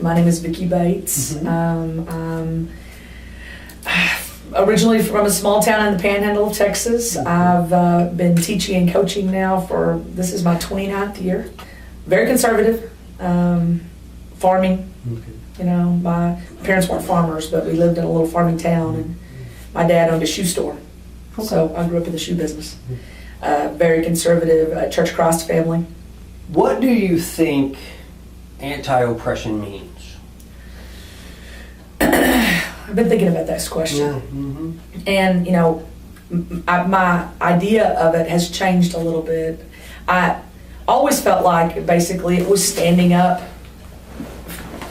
My name is Vicki Bates. I'm originally from a small town in the Panhandle of Texas. I've been teaching and coaching now this is my 29th year. Very conservative, farming. You know, my parents weren't farmers, but we lived in a little farming town, and my dad owned a shoe store. So I grew up in the shoe business. Very conservative, Church of Christ family. What do you think anti-oppression means? I've been thinking about this question. And, you know, my idea of it has changed a little bit. I always felt like basically it was standing up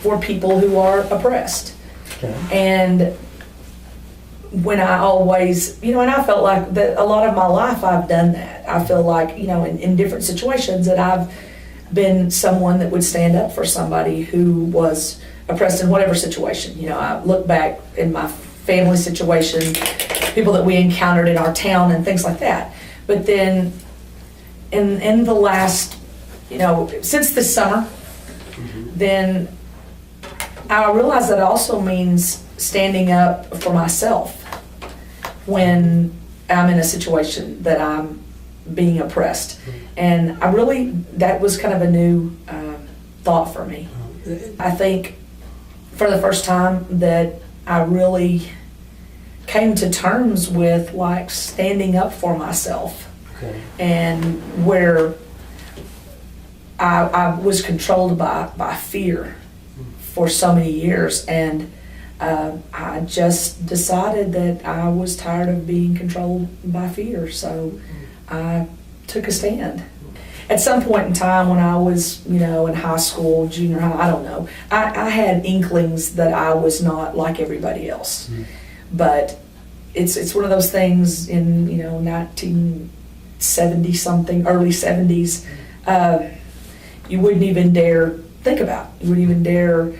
for people who are oppressed. And when I always, you know, and I felt like that a lot of my life I've done that. I feel like, you know, in different situations that I've been someone that would stand up for somebody who was oppressed in whatever situation. You know, I look back in my family situation, people that we encountered in our town and things like that. But then in the last, you know, since this summer, then I realized that it also means standing up for myself when I'm in a situation that I'm being oppressed. And that was kind of a new thought for me. I think for the first time that I really came to terms with like standing up for myself. And where I was controlled by fear for so many years, and I just decided that I was tired of being controlled by fear, so I took a stand. At some point in time when I was, you know, in high school, junior high, I don't know, I had inklings that I was not like everybody else. But it's one of those things in, you know, 1970 something, early 70s, you wouldn't even dare think about. You wouldn't even dare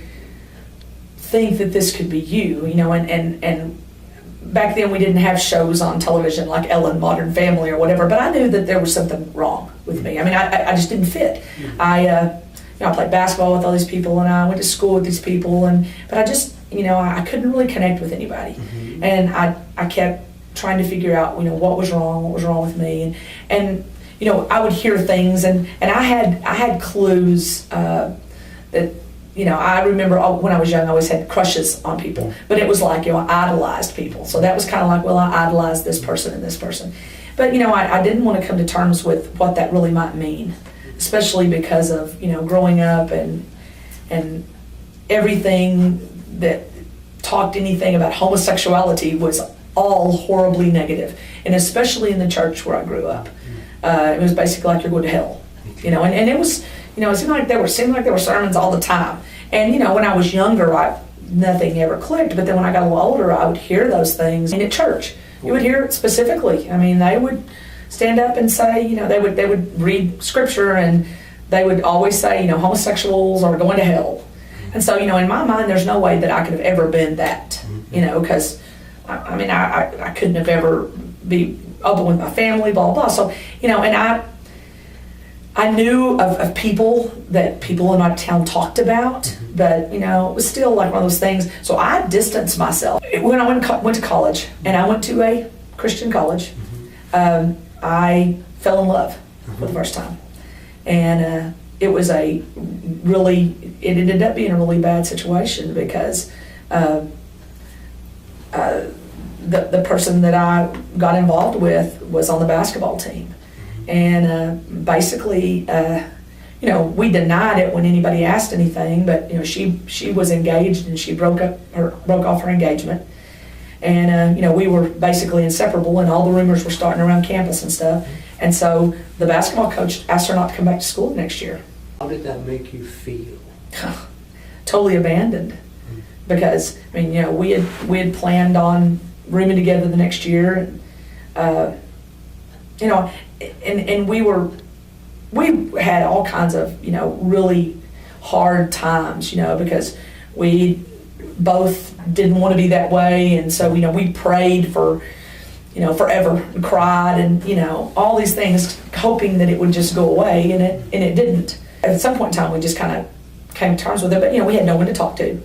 think that this could be you, you know, and back then we didn't have shows on television like Ellen, Modern Family or whatever, but I knew that there was something wrong with me. I mean, I just didn't fit. I played basketball with all these people, and I went to school with these people, but I just, you know, I couldn't really connect with anybody. And I kept trying to figure out, you know, what was wrong with me, and you know, I would hear things, and I had clues that, you know, I remember when I was young, I always had crushes on people, but it was like, you know, I idolized people. So that was kind of like, well, I idolized this person and this person. But, you know, I didn't want to come to terms with what that really might mean, especially because of, you know, growing up and everything that talked anything about homosexuality was all horribly negative, and especially in the church where I grew up. It was basically like you're going to hell, you know, and it was, you know, it seemed like there were sermons all the time. And, you know, when I was younger, nothing ever clicked. But then when I got a little older, I would hear those things. And at church, you would hear it specifically. I mean, they would stand up and say, you know, they would read scripture, and they would always say, you know, homosexuals are going to hell. And so, you know, in my mind, there's no way that I could have ever been that, you know, because, I mean, I couldn't have ever be open with my family, blah, blah, blah. So, you know, and I knew of people that people in my town talked about, but, you know, it was still like one of those things. So I distanced myself. When I went to college, and I went to a Christian college, I fell in love for the first time. And it ended up being a really bad situation because the person that I got involved with was on the basketball team. And basically, you know, we denied it when anybody asked anything, but, you know, she was engaged, and she broke off her engagement. And, you know, we were basically inseparable, and all the rumors were starting around campus and stuff. And so the basketball coach asked her not to come back to school next year. How did that make you feel? Totally abandoned. Because, I mean, you know, we had planned on rooming together the next year. You know, and we had all kinds of, you know, really hard times, you know, because we both didn't want to be that way. And so, you know, we prayed for, you know, forever, and cried, and, you know, all these things, hoping that it would just go away, and it didn't. At some point in time, we just kind of came to terms with it, but we had no one to talk to.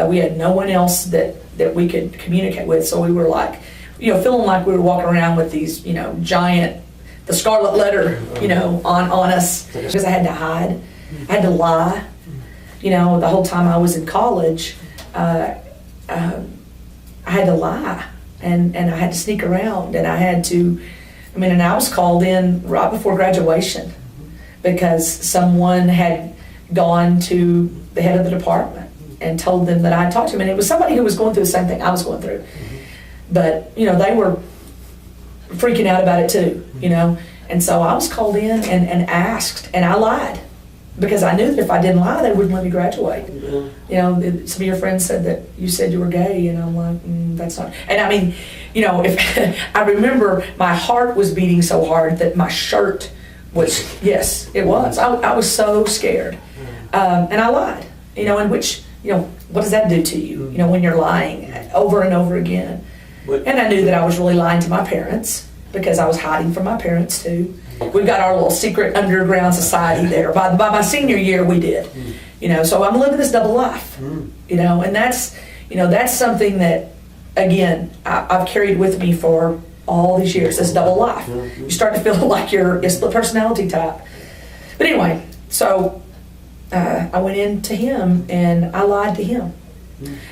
We had no one else that we could communicate with, so we were like, feeling like we were walking around with these, giant, the scarlet letter, on us, because I had to hide, I had to lie, the whole time I was in college, I had to lie, and I had to sneak around, and I had to, and I was called in right before graduation because someone had gone to the head of the department and told them that I had talked to him, and it was somebody who was going through the same thing I was going through. But, they were freaking out about it too, and so I was called in and asked, and I lied because I knew that if I didn't lie, they wouldn't let me graduate. Some of your friends said that you said you were gay, and I'm like, that's not, and if I remember my heart was beating so hard that my shirt was, yes, it was. I was so scared. And I lied, in which, what does that do to you, when you're lying over and over again? And I knew that I was really lying to my parents because I was hiding from my parents too. We've got our little secret underground society there. By my senior year, we did. So I'm living this double life, and that's something that, again, I've carried with me for all these years, this double life. You start to feel like you're a split personality type. But anyway, so I went in to him and I lied to him.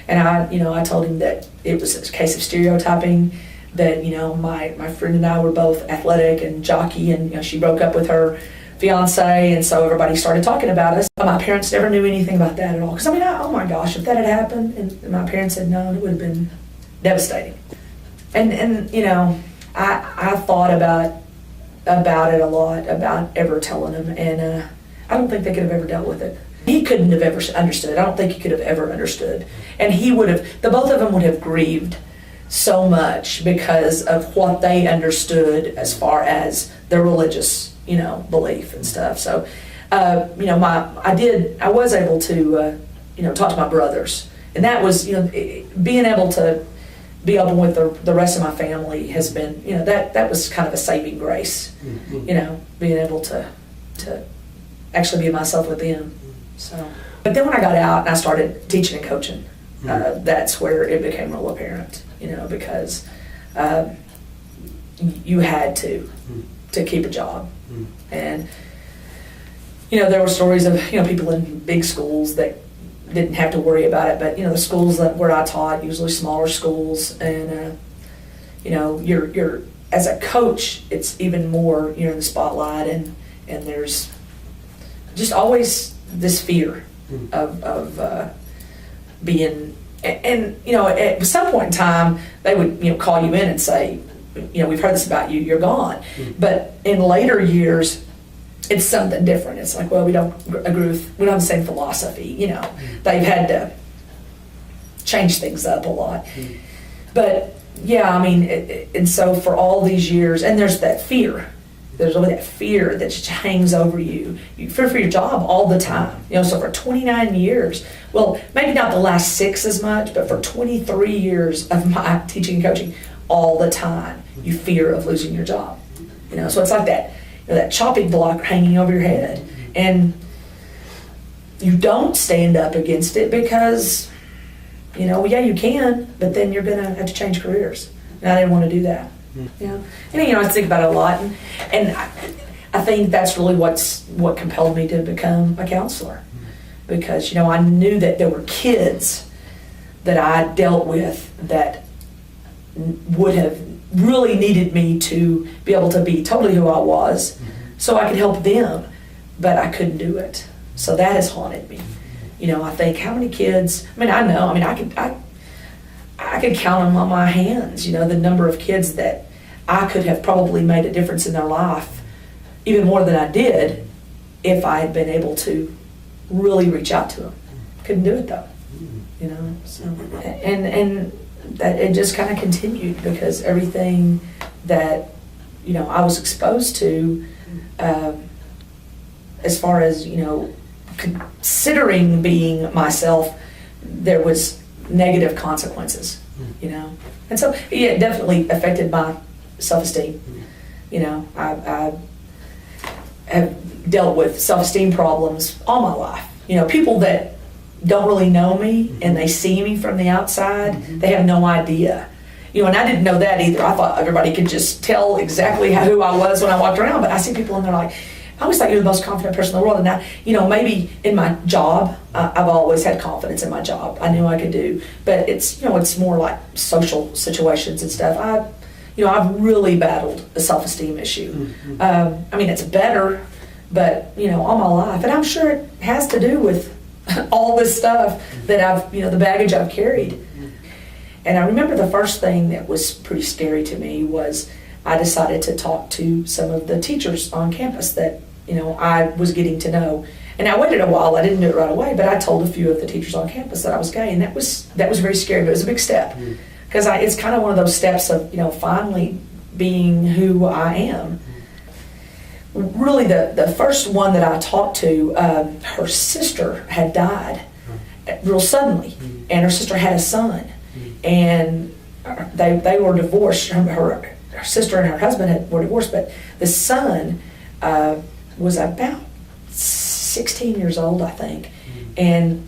And I told him that it was a case of stereotyping, that, my friend and I were both athletic and jockey, and, she broke up with her fiance, and so everybody started talking about us. My parents never knew anything about that at all. Because, oh my gosh, if that had happened, and my parents had known, it would have been devastating. And I thought about it a lot, about ever telling him, and I don't think they could have ever dealt with it. He couldn't have ever understood. I don't think he could have ever understood. And he would have, the both of them would have grieved so much because of what they understood as far as their religious, belief and stuff. So, I was able to, talk to my brothers. And that was, being able to be open with the rest of my family has been, that was kind of a saving grace, being able to actually be myself with them. So, but then when I got out and I started teaching and coaching, that's where it became real apparent, because you had to keep a job. And, there were stories of, people in big schools that didn't have to worry about it, but, the schools where I taught, usually smaller schools, and, you're as a coach, it's even more, in the spotlight, and there's just always this fear of being, and at some point in time they would call you in and say, we've heard this about you, you're gone. But in later years it's something different. It's like, well, we don't agree with, we don't have the same philosophy. They've had to change things up a lot. But yeah, and so for all these years, and there's that fear. There's always that fear that just hangs over you. You fear for your job all the time. So for 29 years, well, maybe not the last 6 as much, but for 23 years of my teaching and coaching, all the time, you fear of losing your job. So it's like that, that chopping block hanging over your head. And you don't stand up against it because, yeah, you can, but then you're going to have to change careers. And I didn't want to do that. And I think about it a lot, and I think that's really what compelled me to become a counselor, because I knew that there were kids that I dealt with that would have really needed me to be able to be totally who I was, so I could help them, but I couldn't do it. So that has haunted me. I think how many kids. I could count them on my hands. The number of kids that I could have probably made a difference in their life, even more than I did, if I had been able to really reach out to them. Couldn't do it though, So, and that it just kind of continued, because everything that I was exposed to, as far as considering being myself, there was negative consequences, and so it definitely affected my self-esteem. I have dealt with self-esteem problems all my life, people that don't really know me and they see me from the outside, they have no idea. And I didn't know that either. I thought everybody could just tell exactly who I was when I walked around, but I see people and they're like, I always thought you were the most confident person in the world. And now, maybe in my job, I've always had confidence in my job. I knew I could do, but it's more like social situations and stuff. I've really battled the self-esteem issue. It's better, but all my life, and I'm sure it has to do with all this stuff that I've, the baggage I've carried. And I remember the first thing that was pretty scary to me was I decided to talk to some of the teachers on campus that, I was getting to know. And I waited a while, I didn't do it right away, but I told a few of the teachers on campus that I was gay, and that was very scary, but it was a big step. Because it's kind of one of those steps of, finally being who I am. Really, the first one that I talked to, her sister had died real suddenly, and her sister had a son, and they were divorced. Her sister and her husband were divorced, but the son was about 16 years old, I think, and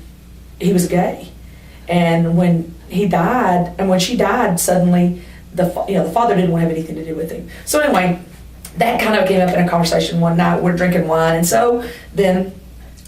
he was gay. And when he died, and when she died, suddenly the father didn't want to have anything to do with him. So anyway, that kind of came up in a conversation one night. We're drinking wine, and so then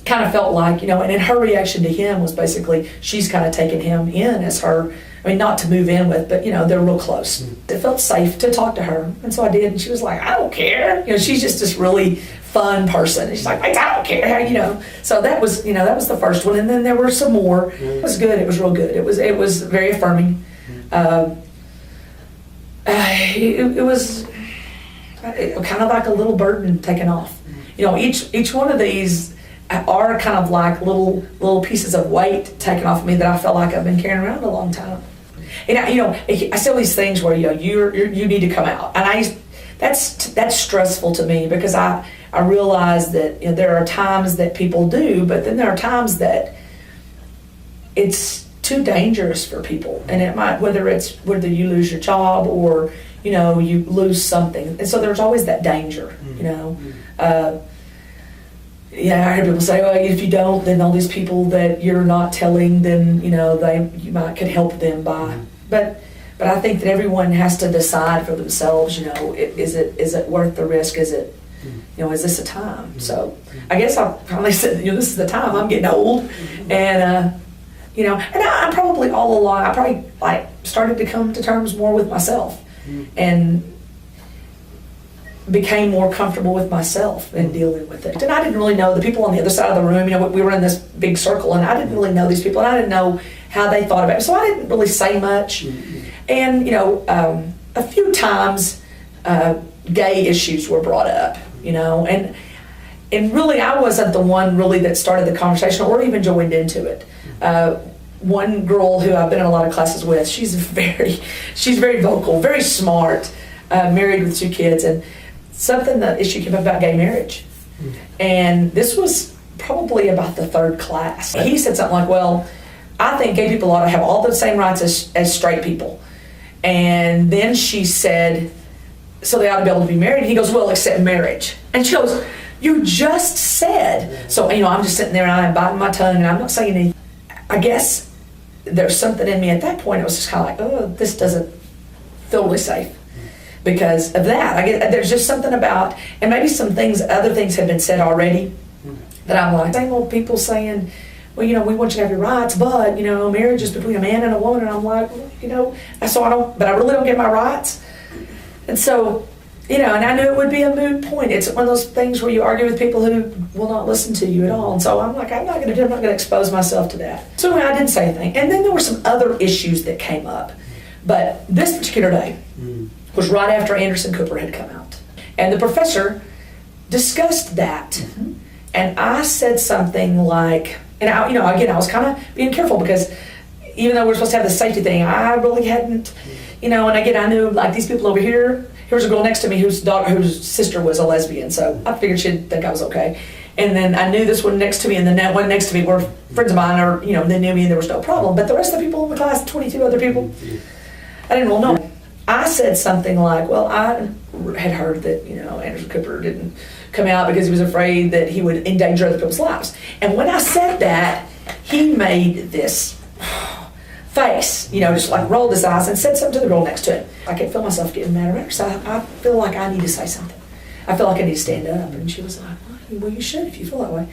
kind of felt like, and then her reaction to him was basically she's kind of taken him in as her, not to move in with, but they're real close. It felt safe to talk to her, and so I did, and she was like, I don't care. She's just this really fun person. And she's like, I don't care how, So that was, that was the first one, and then there were some more. It was good. It was real good. It was very affirming. It was kind of like a little burden taken off. Each one of these are kind of like little pieces of weight taken off of me that I felt like I've been carrying around a long time. And I see all these things where you need to come out, and that's stressful to me because I realize that there are times that people do, but then there are times that it's too dangerous for people, and it might whether you lose your job or you lose something, and so there's always that danger. I heard people say, well, if you don't, then all these people that you're not telling, then you might could help them by. But I think that everyone has to decide for themselves. Is it worth the risk? Is it is this a time? So I guess I finally said, this is the time. I'm getting old, and and I probably all along I started to come to terms more with myself, and became more comfortable with myself in dealing with it. And I didn't really know the people on the other side of the room. We were in this big circle, and I didn't really know these people, and I didn't know how they thought about it. So I didn't really say much. And a few times gay issues were brought up, and really I wasn't the one really that started the conversation or even joined into it. One girl who I've been in a lot of classes with, she's very vocal, very smart, married with 2 kids, and the issue came up about gay marriage. And this was probably about the 3rd class. He said something like, well, I think gay people ought to have all the same rights as straight people. And then she said, so they ought to be able to be married. And he goes, well, except marriage. And she goes, you just said. So, I'm just sitting there and I'm biting my tongue and I'm not saying anything. I guess there's something in me at that point. It was just kind of like, oh, this doesn't feel really safe. Because of that, I guess there's just something about, and maybe other things have been said already, that I'm like, same old people saying, well, we want you to have your rights, but, marriage is between a man and a woman, and I'm like, but I really don't get my rights. And so, and I knew it would be a moot point. It's one of those things where you argue with people who will not listen to you at all. And so I'm like, I'm not going to expose myself to that. So I didn't say anything. And then there were some other issues that came up. But this particular day was right after Anderson Cooper had come out. And the professor discussed that. And I said something like, and I was kind of being careful because even though we're supposed to have the safety thing, I really hadn't, and again, I knew like these people over here, here's a girl next to me whose sister was a lesbian, so I figured she'd think I was okay. And then I knew this one next to me, and then that one next to me were friends of mine, or, they knew me and there was no problem. But the rest of the people in the class, 22 other people, I didn't really know. I said something like, well, I had heard that, Anderson Cooper didn't come out because he was afraid that he would endanger other people's lives. And when I said that, he made this face, just like rolled his eyes and said something to the girl next to him. I could feel myself getting mad at her, so I feel like I need to say something. I feel like I need to stand up. And she was like, well, you should if you feel that way.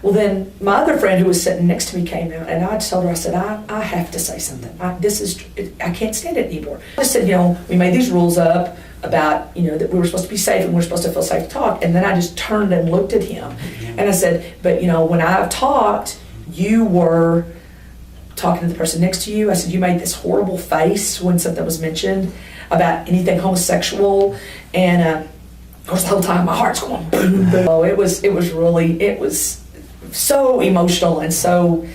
Well, then my other friend who was sitting next to me came out, and I told her, I said, I have to say something. I can't stand it anymore. I said, we made these rules up about, that we were supposed to be safe and we're supposed to feel safe to talk. And then I just turned and looked at him, and I said, but when I've talked, you were talking to the person next to you. I said, you made this horrible face when something was mentioned about anything homosexual, and of course the whole time my heart's going boom, boom. Oh, it was so emotional, and so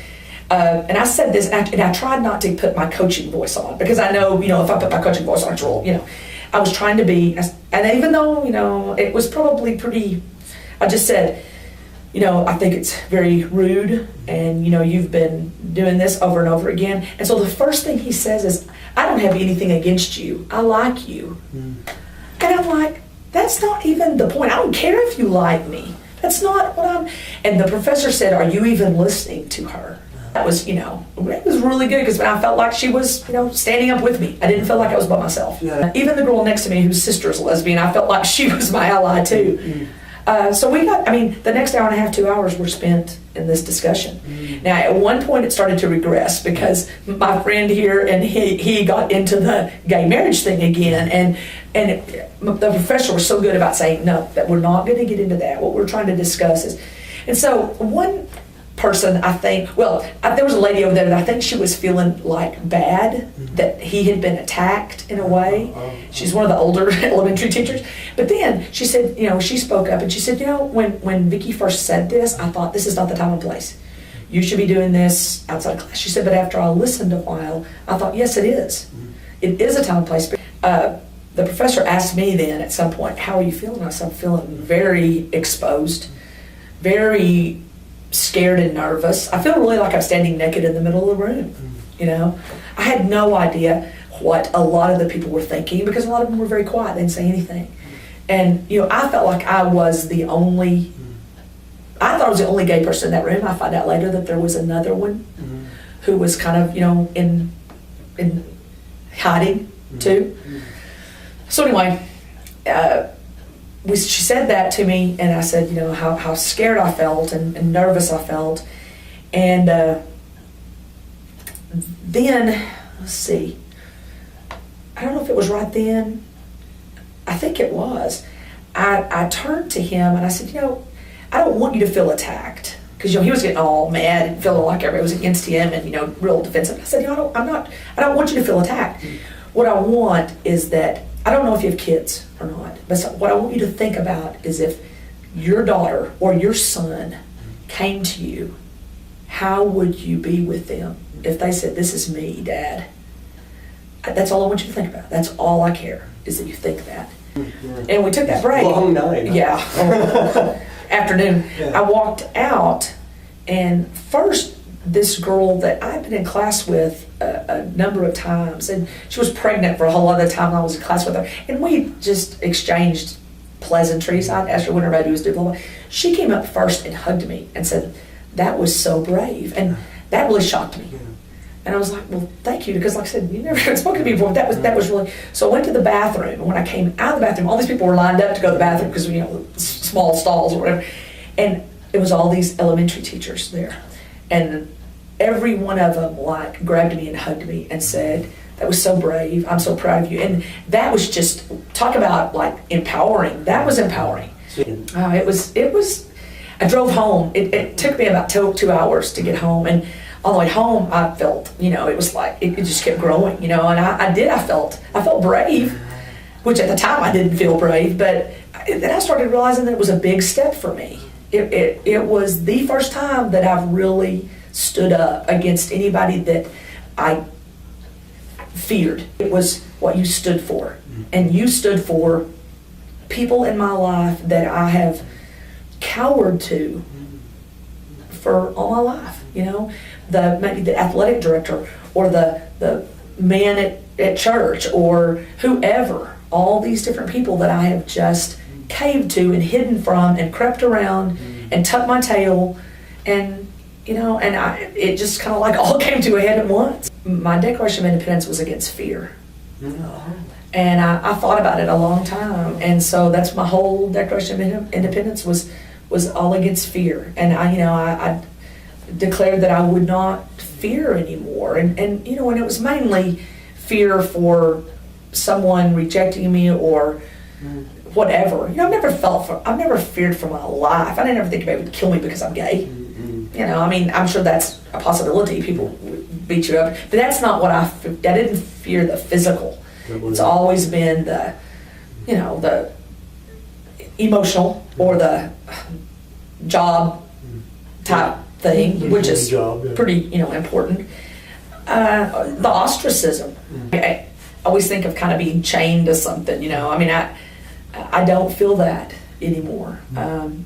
and I said this, and I tried not to put my coaching voice on, because I know, if I put my coaching voice on, it's real, I was trying to be, and even though, it was probably pretty, I just said, I think it's very rude, and you've been doing this over and over again. And so the first thing he says is, I don't have anything against you. I like you. And I'm like, that's not even the point. I don't care if you like me. That's not what I'm. And the professor said, are you even listening to her? That was, it was really good, because I felt like she was, standing up with me. I didn't feel like I was by myself. Yeah. Even the girl next to me, whose sister is a lesbian, I felt like she was my ally too. Mm-hmm. So we got, the next hour and a half, 2 hours were spent in this discussion. Mm-hmm. Now, at one point it started to regress, because my friend here, and he got into the gay marriage thing again, and the professor was so good about saying, no, that we're not going to get into that. What we're trying to discuss is, and so one person, I think, there was a lady over there that I think she was feeling like bad that he had been attacked in a way. She's one of the older elementary teachers. But then she said, she spoke up and she said, when Vicki first said this, I thought, this is not the time and place. You should be doing this outside of class. She said, but after I listened a while, I thought, yes, it is. It is a time and place. The professor asked me then at some point, how are you feeling? I said, I'm feeling very exposed, very scared and nervous. I feel really like I'm standing naked in the middle of the room. I had no idea what a lot of the people were thinking, because a lot of them were very quiet. They didn't say anything. And I felt like I thought I was the only gay person in that room. I found out later that there was another one who was kind of, in hiding too. So anyway, she said that to me, and I said, how scared I felt and nervous I felt. And then, let's see, I don't know if it was right then, I think it was, I turned to him and I said, I don't want you to feel attacked. Because he was getting all mad and feeling like everybody was against him and real defensive. I said, I don't want you to feel attacked. What I want is that, I don't know if you have kids or not, but what I want you to think about is, if your daughter or your son came to you, how would you be with them if they said, this is me, Dad? That's all I want you to think about. That's all I care, is that you think that. And we took that break. Long night. Yeah. Afternoon. Yeah. I walked out, and first, this girl that I've been in class with a number of times, and she was pregnant for a whole other time I was in class with her, and we just exchanged pleasantries. I asked her when her baby was due, blah, blah. She came up first and hugged me and said, that was so brave, and that really shocked me. And I was like, well, thank you, because like I said, you never had spoken to me before. That was really, so I went to the bathroom, and when I came out of the bathroom, all these people were lined up to go to the bathroom, because small stalls or whatever, and it was all these elementary teachers there. And every one of them grabbed me and hugged me and said, that was so brave, I'm so proud of you. And that was just, talk about empowering. That was empowering. It was, I drove home. It took me about 2 hours to get home. And on the way home, I felt, it was like, it just kept growing, and I felt brave, which at the time I didn't feel brave, but then I started realizing that it was a big step for me. It was the first time that I've really stood up against anybody that I feared. It was what you stood for. And you stood for people in my life that I have cowered to for all my life, maybe the athletic director or the man at church or whoever, all these different people that I have just caved to and hidden from and crept around and tucked my tail, and it just kind of like all came to a head at once. My Declaration of Independence was against fear. And I thought about it a long time, and so that's my whole Declaration of Independence was all against fear. And I declared that I would not fear anymore, and it was mainly fear for someone rejecting me or whatever. I've never feared for my life. I didn't ever think anybody would kill me because I'm gay. I'm sure that's a possibility. People would beat you up, but that's not what I didn't fear the physical. It's always been the emotional or the job type thing, which is pretty, important. The ostracism. I always think of kind of being chained to something, I don't feel that anymore. And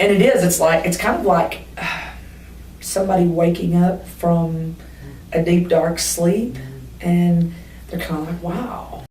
it's kind of like somebody waking up from a deep, dark sleep, and they're kind of like, wow.